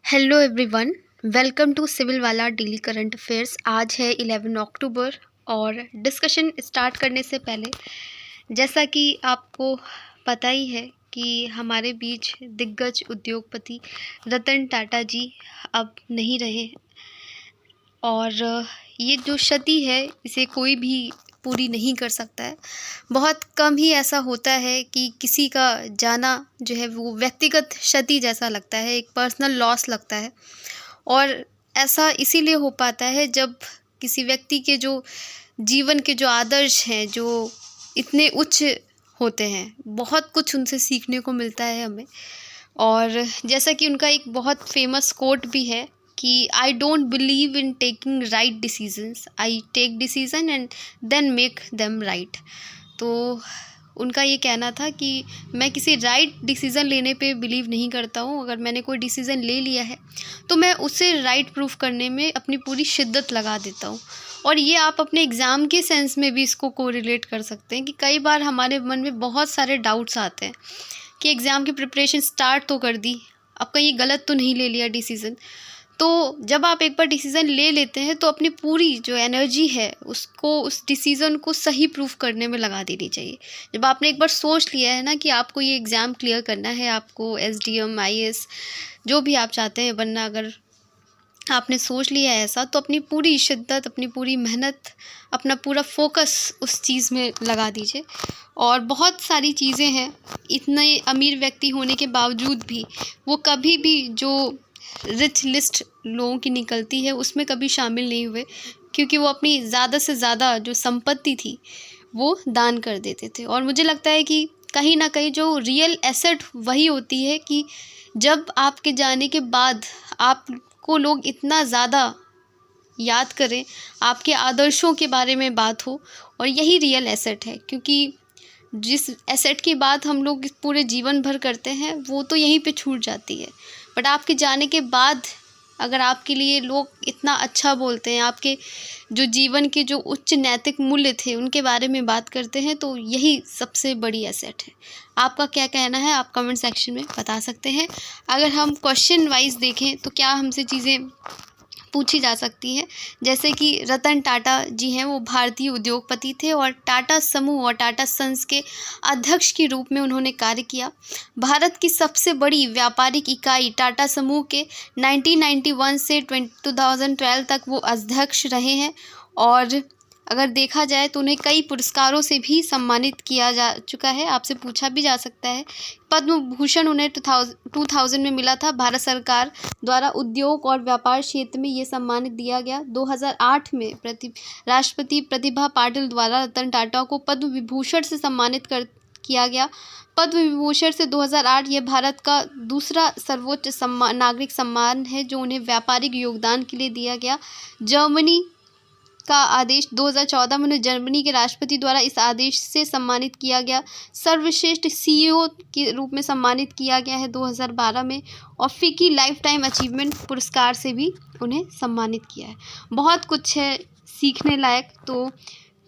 Hello everyone. Welcome to civil वाला daily current affairs. आज है 11 अक्टूबर और डिस्कशन स्टार्ट करने से पहले जैसा कि आपको पता ही है कि हमारे बीच दिग्गज उद्योगपति रतन टाटा जी अब नहीं रहे और ये जो क्षति है इसे कोई भी पूरी नहीं कर सकता है। बहुत कम ही ऐसा होता है कि किसी का जाना जो है वो व्यक्तिगत क्षति जैसा लगता है, एक पर्सनल लॉस लगता है। और ऐसा इसीलिए हो पाता है जब किसी व्यक्ति के जो जीवन के जो आदर्श हैं जो इतने उच्च होते हैं, बहुत कुछ उनसे सीखने को मिलता है हमें। और जैसा कि उनका एक बहुत फेमस कोट भी है कि I don't believe in taking right decisions, I take decision and then make them right. तो उनका ये कहना था कि मैं किसी राइट डिसीज़न लेने पे बिलीव नहीं करता हूँ। अगर मैंने कोई डिसीज़न ले लिया है तो मैं उसे राइट प्रूफ करने में अपनी पूरी शिद्दत लगा देता हूँ। और ये आप अपने एग्ज़ाम के सेंस में भी इसको कोरिलेट कर सकते हैं कि कई बार हमारे मन में बहुत सारे डाउट्स आते हैं कि एग्ज़ाम की प्रिपरेशन स्टार्ट तो कर दी, अब कहीं गलत तो नहीं ले लिया डिसीज़न। तो जब आप एक बार डिसीज़न ले लेते हैं तो अपनी पूरी जो एनर्जी है उसको उस डिसीज़न को सही प्रूफ करने में लगा देनी चाहिए। जब आपने एक बार सोच लिया है ना कि आपको ये एग्ज़ाम क्लियर करना है, आपको एसडीएम आईएएस जो भी आप चाहते हैं बनना, अगर आपने सोच लिया है ऐसा, तो अपनी पूरी शिद्दत, अपनी पूरी मेहनत, अपना पूरा फोकस उस चीज़ में लगा दीजिए। और बहुत सारी चीज़ें हैं, इतने अमीर व्यक्ति होने के बावजूद भी वो कभी भी जो रिच लिस्ट लोगों की निकलती है उसमें कभी शामिल नहीं हुए, क्योंकि वो अपनी ज़्यादा से ज़्यादा जो संपत्ति थी वो दान कर देते थे। और मुझे लगता है कि कहीं ना कहीं जो रियल एसेट वही होती है कि जब आपके जाने के बाद आपको लोग इतना ज़्यादा याद करें, आपके आदर्शों के बारे में बात हो, और यही रियल एसेट है। क्योंकि जिस एसेट की बात हम लोग पूरे जीवन भर करते हैं वो तो यहीं पे छूट जाती है, बट आपके जाने के बाद अगर आपके लिए लोग इतना अच्छा बोलते हैं, आपके जो जीवन के जो उच्च नैतिक मूल्य थे उनके बारे में बात करते हैं, तो यही सबसे बड़ी एसेट है। आपका क्या कहना है आप कमेंट सेक्शन में बता सकते हैं। अगर हम क्वेश्चन वाइज देखें तो क्या हमसे चीज़ें पूछी जा सकती है, जैसे कि रतन टाटा जी हैं, वो भारतीय उद्योगपति थे और टाटा समूह और टाटा सन्स के अध्यक्ष के रूप में उन्होंने कार्य किया। भारत की सबसे बड़ी व्यापारिक इकाई टाटा समूह के 1991 से 2012 तक वो अध्यक्ष रहे हैं। और अगर देखा जाए तो उन्हें कई पुरस्कारों से भी सम्मानित किया जा चुका है। आपसे पूछा भी जा सकता है, पद्म भूषण उन्हें 2000 में मिला था। भारत सरकार द्वारा उद्योग और व्यापार क्षेत्र में ये सम्मानित दिया गया। 2008 में राष्ट्रपति प्रतिभा पाटिल द्वारा रतन टाटा को पद्म विभूषण से सम्मानित किया गया। पद्म विभूषण से 2008 यह भारत का दूसरा सर्वोच्च नागरिक सम्मान है जो उन्हें व्यापारिक योगदान के लिए दिया गया। जर्मनी का आदेश 2014 में उन्हें जर्मनी के राष्ट्रपति द्वारा इस आदेश से सम्मानित किया गया। सर्वश्रेष्ठ सीईओ के रूप में सम्मानित किया गया है 2012 में। और फिकी लाइफ टाइम अचीवमेंट पुरस्कार से भी उन्हें सम्मानित किया है। बहुत कुछ है सीखने लायक, तो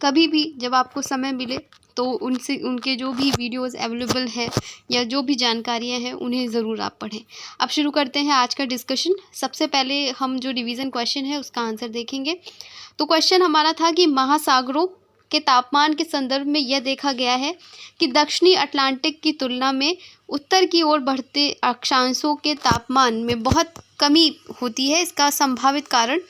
कभी भी जब आपको समय मिले तो उनसे उनके जो भी वीडियोस अवेलेबल हैं या जो भी जानकारियां हैं उन्हें ज़रूर आप पढ़ें। अब शुरू करते हैं आज का डिस्कशन। सबसे पहले हम जो रिवीजन क्वेश्चन है उसका आंसर देखेंगे। तो क्वेश्चन हमारा था कि महासागरों के तापमान के संदर्भ में यह देखा गया है कि दक्षिणी अटलांटिक की तुलना में उत्तर की ओर बढ़ते अक्षांशों के तापमान में बहुत कमी होती है। इसका संभावित कारण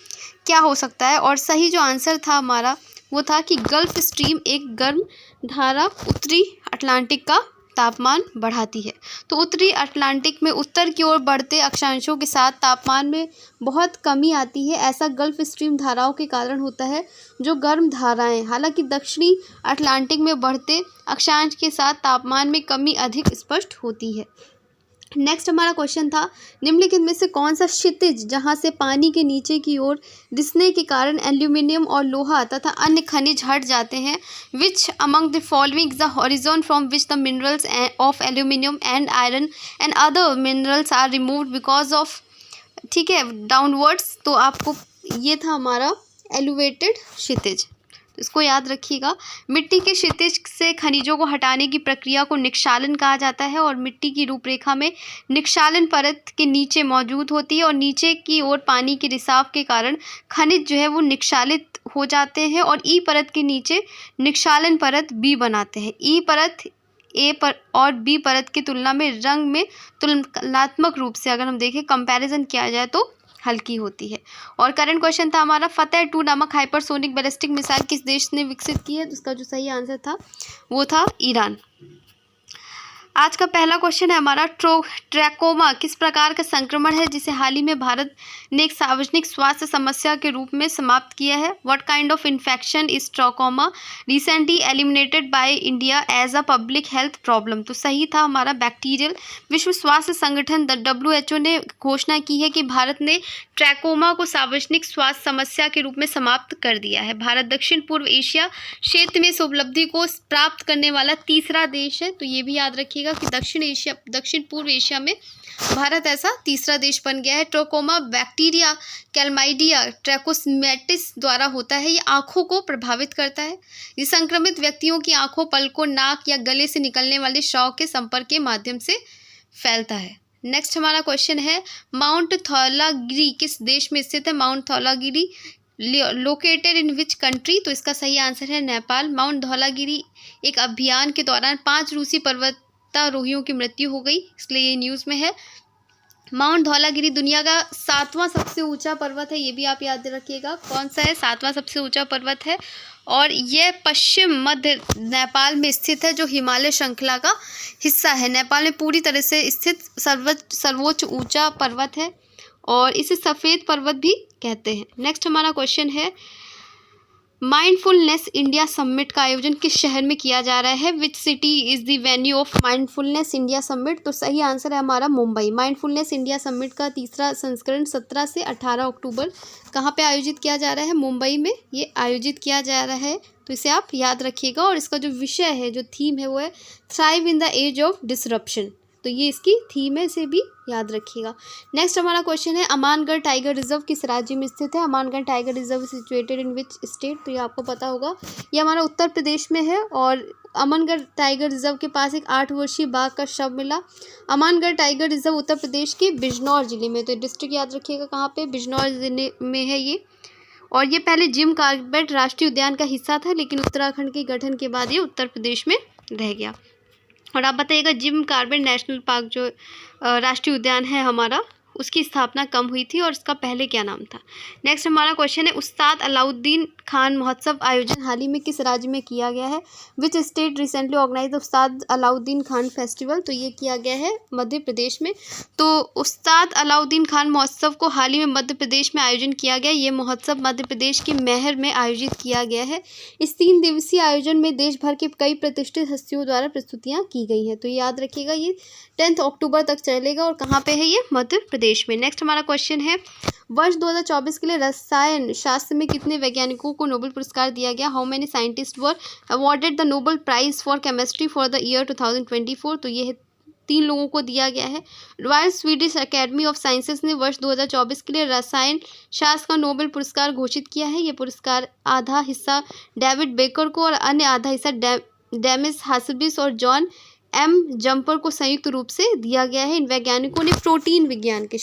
क्या हो सकता है? और सही जो आंसर था हमारा वो था कि गल्फ स्ट्रीम एक गर्म धारा उत्तरी अटलांटिक का तापमान बढ़ाती है। तो उत्तरी अटलांटिक में उत्तर की ओर बढ़ते अक्षांशों के साथ तापमान में बहुत कमी आती है। ऐसा गल्फ स्ट्रीम धाराओं के कारण होता है जो गर्म धाराएं। हालांकि दक्षिणी अटलांटिक में बढ़ते अक्षांश के साथ तापमान में कमी अधिक स्पष्ट होती है। नेक्स्ट हमारा क्वेश्चन था, निम्नलिखित में से कौन सा क्षितिज जहां से पानी के नीचे की ओर रिसने के कारण एल्यूमिनियम और लोहा तथा अन्य खनिज हट जाते हैं? Which among the following is the horizon from which the minerals of aluminium and iron and other minerals are removed because of, ठीक है, डाउनवर्ड्स। तो आपको ये था हमारा एलिवेटेड क्षितिज। इसको याद रखिएगा। मिट्टी के क्षितिज से खनिजों को हटाने की प्रक्रिया को निक्षालन कहा जाता है और मिट्टी की रूपरेखा में निक्षालन परत के नीचे मौजूद होती है और नीचे की ओर पानी के रिसाव के कारण खनिज जो है वो निक्षालित हो जाते हैं और ई परत के नीचे निक्षालन परत बी बनाते हैं। ई परत ए पर और बी परत की तुलना में रंग में तुलनात्मक रूप से अगर हम देखें कंपैरिजन किया जाए तो हल्की होती है। और करंट क्वेश्चन था हमारा, फतेह 2 नामक हाइपरसोनिक बैलिस्टिक मिसाइल किस देश ने विकसित की है? तो इसका जो सही आंसर था वो था ईरान। आज का पहला क्वेश्चन है हमारा, ट्रैकोमा किस प्रकार का संक्रमण है जिसे हाल ही में भारत ने एक सार्वजनिक स्वास्थ्य समस्या के रूप में समाप्त किया है? What kind of infection is trachoma recently eliminated by India as a public health problem? तो सही था हमारा बैक्टीरियल। विश्व स्वास्थ्य संगठन WHO ने घोषणा की है कि भारत ने ट्रैकोमा को सार्वजनिक स्वास्थ्य समस्या के रूप में समाप्त कर दिया है। भारत दक्षिण पूर्व एशिया क्षेत्र में इस उपलब्धि को प्राप्त करने वाला तीसरा देश है। तो ये भी याद रखिएगा कि दक्षिण पूर्व एशिया में भारत ऐसा तीसरा देश बन गया है। ट्रैकोमा बैक्टीरिया कैल्माइडिया ट्रैकोस्मेटिस द्वारा होता है। ये आँखों को प्रभावित करता है। ये संक्रमित व्यक्तियों की आँखों, पलकों, नाक या गले से निकलने वाले श्वास के संपर्क के माध्यम से फैलता है। नेक्स्ट हमारा क्वेश्चन है, माउंट धौलागिरी किस देश में स्थित है? Mount Dhaulagiri located in which country? तो इसका सही आंसर है नेपाल। माउंट धौलागिरी एक अभियान के दौरान 5 रूसी पर्वतारोहियों की मृत्यु हो गई, इसलिए ये न्यूज़ में है। माउंट धौलागिरी दुनिया का 7वां सबसे ऊंचा पर्वत है, ये भी आप याद रखिएगा। कौन सा है? 7वां सबसे ऊंचा पर्वत है और यह पश्चिम मध्य नेपाल में स्थित है, जो हिमालय श्रृंखला का हिस्सा है। नेपाल में पूरी तरह से स्थित सर्वोच्च ऊंचा पर्वत है और इसे सफ़ेद पर्वत भी कहते हैं। नेक्स्ट हमारा क्वेश्चन है, माइंडफुलनेस इंडिया समिट का आयोजन किस शहर में किया जा रहा है? Which city is the venue of mindfulness India summit? तो सही आंसर है हमारा मुंबई। माइंडफुलनेस इंडिया समिट का तीसरा संस्करण 17 से 18 अक्टूबर कहाँ पे आयोजित किया जा रहा है? मुंबई में ये आयोजित किया जा रहा है। तो इसे आप याद रखिएगा। और इसका जो विषय है, जो थीम है, वो है thrive in the age of disruption. तो ये इसकी थीम है, इसे भी याद रखिएगा। नेक्स्ट हमारा क्वेश्चन है, अमानगढ़ टाइगर रिजर्व किस राज्य में स्थित है? Amangarh tiger reserve situated in which state? तो ये आपको पता होगा, ये हमारा उत्तर प्रदेश में है। और अमानगढ़ टाइगर रिजर्व के पास एक 8 वर्षीय बाघ का शव मिला। अमानगढ़ टाइगर रिजर्व उत्तर प्रदेश के बिजनौर जिले में, तो डिस्ट्रिक्ट याद रखिएगा कहाँ पे, बिजनौर जिले में है ये। और ये पहले जिम कॉर्बेट राष्ट्रीय उद्यान का हिस्सा था, लेकिन उत्तराखंड के गठन के बाद ये उत्तर प्रदेश में रह गया। और आप बताइएगा, जिम कॉर्बेट नेशनल पार्क जो राष्ट्रीय उद्यान है हमारा, उसकी स्थापना कम हुई थी और इसका पहले क्या नाम था? नेक्स्ट हमारा क्वेश्चन है, उस्ताद अलाउद्दीन खान महोत्सव आयोजन हाल ही में किस राज्य में किया गया है? Which state recently organise Ustad Alauddin Khan festival? तो ये किया गया है मध्य प्रदेश में। तो उस्ताद अलाउद्दीन खान महोत्सव को हाल ही में मध्य प्रदेश में आयोजन किया गया। ये महोत्सव मध्य प्रदेश के मैहर में आयोजित किया गया है। इस 3 दिवसीय आयोजन में देश भर के कई प्रतिष्ठित हस्तियों द्वारा प्रस्तुतियाँ की गई हैं। तो याद रखिएगा, ये 10 अक्टूबर तक चलेगा और कहाँ पे है? ये मध्य प्रदेश में। नेक्स्ट हमारा क्वेश्चन है, वर्ष 2024 के लिए रसायन शास्त्र में कितने वैज्ञानिकों को नोबेल पुरस्कार दिया गया? How many scientist were awarded the Nobel prize for chemistry for the year 2024? तो ये 3 लोगों को दिया गया है। Royal Swedish academy of sciences ने वर्ष 2024 के लिए रसायन शास्त्र का नोबेल पुरस्कार घोषित किया है। ये पुरस्कार आधा हिस्सा डेविड बेकर को और अन्य आधा हिस्सा डेमिस हासबिस और जॉन एम जम्पर को संयुक्त रूप से दिया गया है। इन वैज्ञानिकों ने प्रोटीन विज्ञान के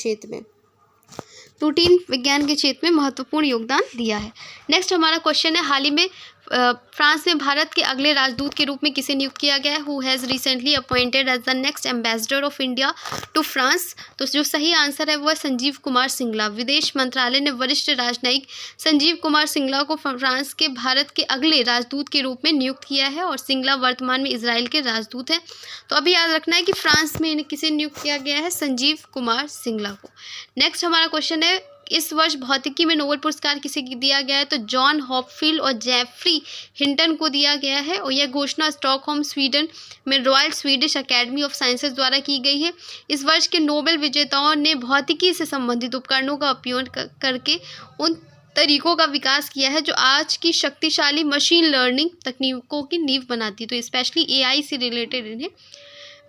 क्षेत्र में महत्वपूर्ण योगदान दिया है। नेक्स्ट हमारा क्वेश्चन है, हाल ही में फ्रांस में भारत के अगले राजदूत के रूप में किसे नियुक्त किया गया है? Who has recently appointed as the next ambassador of India to France? तो जो सही आंसर है वो है संजीव कुमार सिंगला। विदेश मंत्रालय ने वरिष्ठ राजनयिक संजीव कुमार सिंगला को फ्रांस के भारत के अगले राजदूत के रूप में नियुक्त किया है और सिंगला वर्तमान में इजराइल के राजदूत हैं। तो अभी याद रखना है कि फ्रांस में इन्हें किसे नियुक्त किया गया है? संजीव कुमार सिंगला को। नेक्स्ट हमारा क्वेश्चन है, इस वर्ष भौतिकी में नोबेल पुरस्कार किसे दिया गया है? तो जॉन हॉपफील्ड और जेफरी हिंटन को दिया गया है और यह घोषणा स्टॉकहोम स्वीडन में royal Swedish academy of sciences द्वारा की गई है। इस वर्ष के नोबेल विजेताओं ने भौतिकी से संबंधित उपकरणों का उपयोग करके उन तरीकों का विकास किया है जो आज की शक्तिशाली मशीन लर्निंग तकनीकों की नींव बनाती है। तो स्पेशली AI से रिलेटेड इन्हें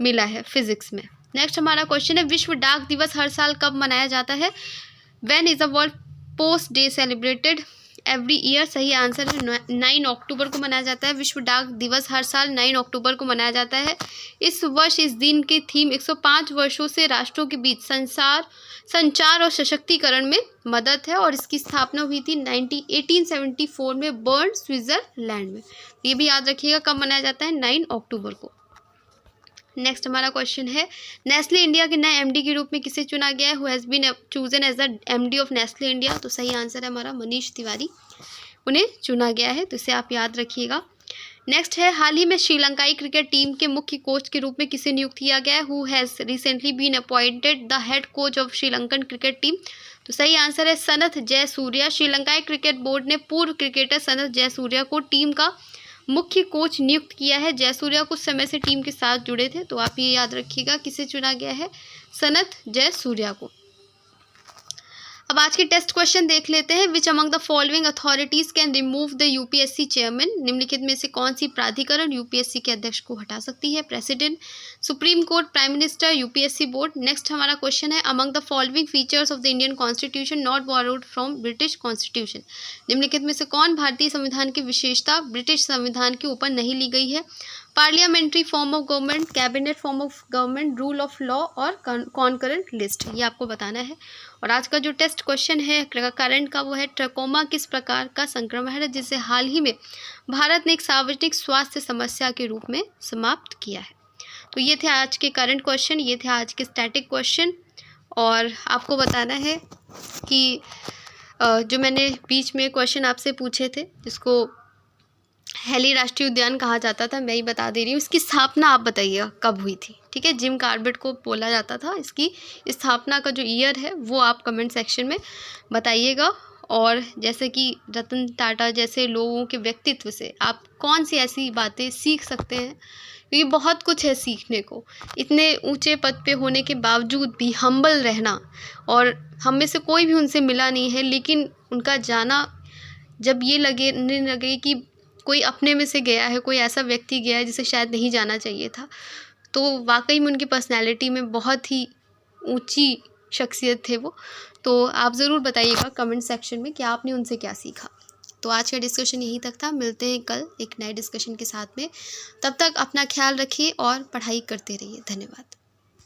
मिला है फिजिक्स में। नेक्स्ट हमारा क्वेश्चन है, विश्व डाक दिवस हर साल कब मनाया जाता है? When is the World Post Day celebrated? Every year सही आंसर है 9 अक्टूबर को मनाया जाता है। विश्व डाक दिवस हर साल 9 अक्टूबर को मनाया जाता है। इस वर्ष इस दिन की थीम 105 वर्षों से राष्ट्रों के बीच संचार और सशक्तिकरण में मदद है और इसकी स्थापना हुई थी 1874 में बर्न, स्विट्जरलैंड में। ये भी याद रखिएगा कब मनाया जाता है, 9 अक्टूबर को। नेक्स्ट हमारा क्वेश्चन है, नेस्ले इंडिया के नए एमडी के रूप में किसे चुना गया है? Who has been chosen as the MD of Nestle India? तो सही आंसर है हमारा मनीष तिवारी, उन्हें चुना गया है, तो इसे आप याद रखिएगा। नेक्स्ट है, हाल ही में श्रीलंकाई क्रिकेट टीम के मुख्य कोच के रूप में किसे नियुक्त किया गया है? Who has recently been appointed the head coach of Sri Lankan cricket team? तो सही आंसर है सनथ जयसूर्या। श्रीलंकाई क्रिकेट बोर्ड ने पूर्व क्रिकेटर सनथ जयसूर्या को टीम का मुख्य कोच नियुक्त किया है। जयसूर्या कुछ समय से टीम के साथ जुड़े थे, तो आप ये याद रखिएगा किसे चुना गया है, सनथ जयसूर्या को। अब आज के टेस्ट क्वेश्चन देख लेते हैं। Which among the following authorities can remove the UPSC chairman? निम्नलिखित में से कौन सी प्राधिकरण यूपीएससी के अध्यक्ष को हटा सकती है? President, supreme court, prime minister, UPSC board. Next हमारा क्वेश्चन है, among the following features of the Indian constitution not borrowed from British constitution? निम्नलिखित में से कौन भारतीय संविधान की विशेषता ब्रिटिश संविधान के ऊपर नहीं ली गई है? Parliamentary form of government, cabinet form of government, rule of law और कॉन्करेंट लिस्ट, ये आपको बताना है। और आज का जो टेस्ट क्वेश्चन है करंट का, वो है ट्रकोमा किस प्रकार का संक्रमण है जिसे हाल ही में भारत ने एक सार्वजनिक स्वास्थ्य समस्या के रूप में समाप्त किया है? तो ये थे आज के करंट क्वेश्चन, ये थे आज के स्टैटिक क्वेश्चन। और आपको बताना है कि जो मैंने बीच में क्वेश्चन आपसे पूछे थे, जिसको हेली राष्ट्रीय उद्यान कहा जाता था, मैं ही बता दे रही हूँ, इसकी स्थापना आप बताइएगा कब हुई थी, ठीक है? जिम कॉर्बेट को बोला जाता था, इसकी स्थापना का जो ईयर है वो आप कमेंट सेक्शन में बताइएगा। और जैसे कि रतन टाटा जैसे लोगों के व्यक्तित्व से आप कौन सी ऐसी बातें सीख सकते हैं, क्योंकि बहुत कुछ है सीखने को। इतने ऊंचे पद पे होने के बावजूद भी हम्बल रहना, और हम में से कोई भी उनसे मिला नहीं है, लेकिन उनका जाना जब ये लगे कि कोई अपने में से गया है, कोई ऐसा व्यक्ति गया है जिसे शायद नहीं जाना चाहिए था, तो वाकई में उनकी पर्सनैलिटी में बहुत ही ऊंची शख्सियत थे वो। तो आप ज़रूर बताइएगा कमेंट सेक्शन में कि आपने उनसे क्या सीखा। तो आज का डिस्कशन यहीं तक था, मिलते हैं कल एक नए डिस्कशन के साथ में। तब तक अपना ख्याल रखिए और पढ़ाई करते रहिए। धन्यवाद।